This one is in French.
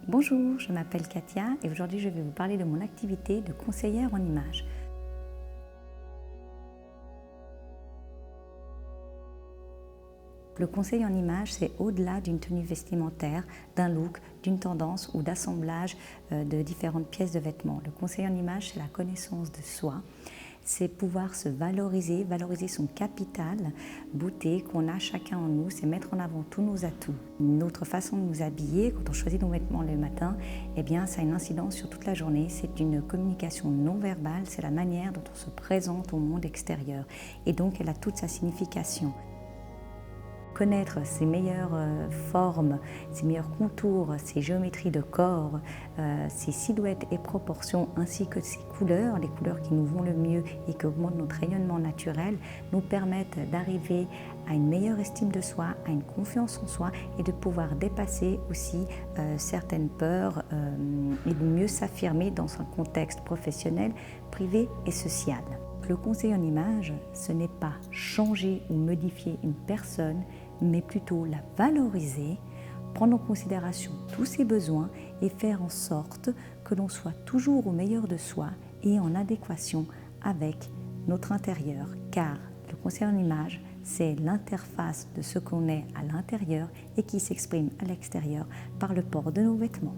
Bonjour, je m'appelle Katia et aujourd'hui je vais vous parler de mon activité de conseillère en images. Le conseil en images, c'est au-delà d'une tenue vestimentaire, d'un look, d'une tendance ou d'assemblage de différentes pièces de vêtements. Le conseil en images, c'est la connaissance de soi, c'est pouvoir se valoriser, valoriser son capital beauté qu'on a chacun en nous, c'est mettre en avant tous nos atouts. Notre façon de nous habiller, quand on choisit nos vêtements le matin, eh bien, ça a une incidence sur toute la journée. C'est une communication non verbale, c'est la manière dont on se présente au monde extérieur. Et donc, elle a toute sa signification. Connaître ses meilleures formes, ses meilleurs contours, ses géométries de corps, ses silhouettes et proportions ainsi que ses couleurs, les couleurs qui nous vont le mieux et qui augmentent notre rayonnement naturel, nous permettent d'arriver à une meilleure estime de soi, à une confiance en soi et de pouvoir dépasser aussi certaines peurs et de mieux s'affirmer dans un contexte professionnel, privé et social. Le conseil en image, ce n'est pas changer ou modifier une personne, mais plutôt la valoriser, prendre en considération tous ses besoins et faire en sorte que l'on soit toujours au meilleur de soi et en adéquation avec notre intérieur. Car le conseil en image, c'est l'interface de ce qu'on est à l'intérieur et qui s'exprime à l'extérieur par le port de nos vêtements.